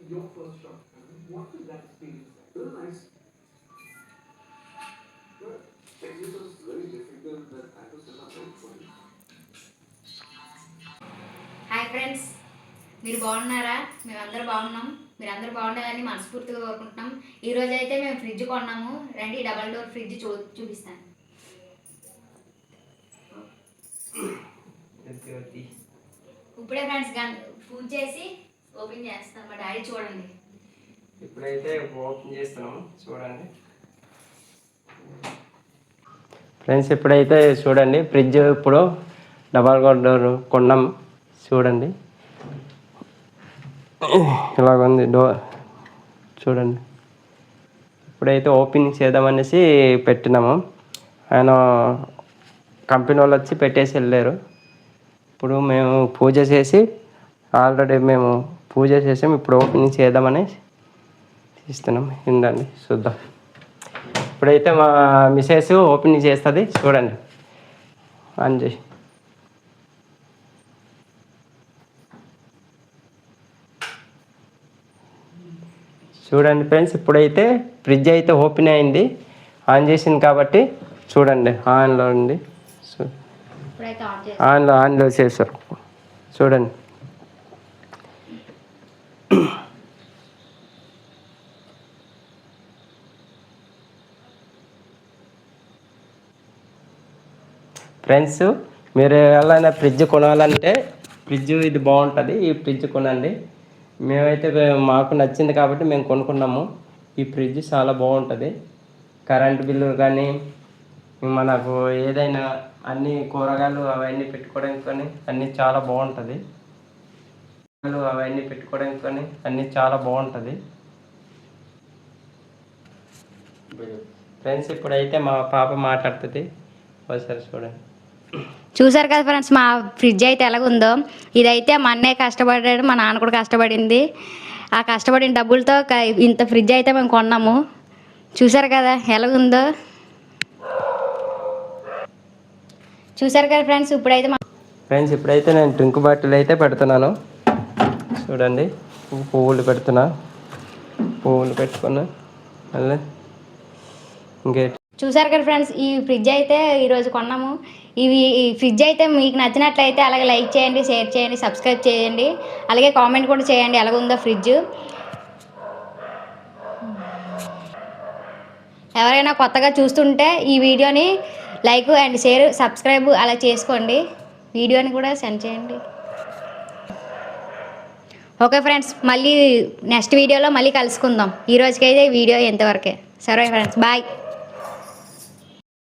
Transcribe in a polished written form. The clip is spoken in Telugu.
your first shot. What was that experience like? It was nice. But English was very difficult, but I was still not very funny. Hi friends, మీరు బాగున్నారా? మేమందరూ బాగున్నాం. మీరందరూ బాగుండాలని మనస్ఫూర్తిగా కోరుకుంటున్నాం. ఈరోజు అయితే మేము ఫ్రిడ్జ్ కొన్నాము. రండి, డబల్ డోర్ ఫ్రిడ్జ్ చూపిస్తాను. ఇప్పుడే ఫ్రెండ్స్ పూజ చేసి ఓపెన్ చేస్తాం. మా డాడీ చూడండి. ఇప్పుడైతే ఓపెన్ చేస్తున్నాము, చూడండి ఫ్రెండ్స్. ఇప్పుడైతే చూడండి, ఫ్రిడ్జ్ ఇప్పుడు డబల్ డోర్ కొన్నాం. చూడండి ఇలాగుంది డోర్, చూడండి. ఇప్పుడైతే ఓపెనింగ్ చేద్దామనేసి పెట్టినాము. ఆయన కంపెనీ వాళ్ళు వచ్చి పెట్టేసి వెళ్ళారు. ఇప్పుడు మేము పూజ చేసి ఆల్రెడీ మేము పూజ చేసాం. ఇప్పుడు ఓపెనింగ్ చేద్దామని ఇస్తున్నాం. ఏంటండి చూద్దాం. ఇప్పుడైతే మా మిసెస్ ఓపెనింగ్ చేస్తుంది. చూడండి, ఆన్ చేసి చూడండి ఫ్రెండ్స్. ఇప్పుడైతే ఫ్రిడ్జ్ అయితే ఓపెన్ అయింది, ఆన్ చేసింది కాబట్టి చూడండి. ఆన్లో ఉంది, ఆన్లో చేస్తారు. చూడండి ఫ్రెండ్స్, మీరు ఎవరైనా ఫ్రిడ్జ్ కొనాలంటే ఫ్రిడ్జ్ ఇది బాగుంటుంది, ఈ ఫ్రిడ్జ్ కొనండి. మేమైతే మాకు నచ్చింది కాబట్టి మేము కొనుక్కున్నాము. ఈ ఫ్రిడ్జ్ చాలా బాగుంటుంది. కరెంట్ బిల్లు కానీ మనకు ఏదైనా అన్ని కూరగాయలు అవన్నీ పెట్టుకోవడానికి కానీ అన్నీ చాలా బాగుంటుంది. అవన్నీ పెట్టుకోవడానికి కానీ అన్నీ చాలా బాగుంటుంది ఫ్రెండ్స్. ఇప్పుడైతే మా పాప మాట్లాడుతుంది, ఒకసారి చూడండి. చూసారు కదా ఫ్రెండ్స్, మా ఫ్రిడ్జ్ అయితే ఎలాగుందో. ఇదైతే మా అన్నయ్య కష్టపడ్డాడు, మా నాన్న కూడా కష్టపడింది. ఆ కష్టపడిన డబ్బులతో ఇంత ఫ్రిడ్జ్ అయితే మేము కొన్నాము. చూసారు కదా ఎలాగుందో. చూసారు కదా ఫ్రెండ్స్. ఇప్పుడైతే నేను డ్రింక్ బాటిల్ అయితే పెడుతున్నాను. చూడండి, పువ్వులు పెడుతున్నా. పువ్వులు పెట్టుకున్నా మళ్ళీ ఇంకే. చూసారు కదా ఫ్రెండ్స్, ఈ ఫ్రిడ్జ్ అయితే ఈరోజు కొన్నాము. ఈ ఫ్రిడ్జ్ అయితే మీకు నచ్చినట్లయితే అలాగే లైక్ చేయండి, షేర్ చేయండి, సబ్స్క్రైబ్ చేయండి. అలాగే కామెంట్ కూడా చేయండి ఎలాగుందో ఫ్రిడ్జ్. ఎవరైనా కొత్తగా చూస్తుంటే ఈ వీడియోని లైక్ అండ్ షేర్, సబ్స్క్రైబ్ అలా చేసుకోండి. వీడియోని కూడా సెండ్ చేయండి. ఓకే ఫ్రెండ్స్, మళ్ళీ నెక్స్ట్ వీడియోలో మళ్ళీ కలుసుకుందాం. ఈ రోజుకైతే వీడియో ఎంతవరకే. సరే ఫ్రెండ్స్, బాయ్.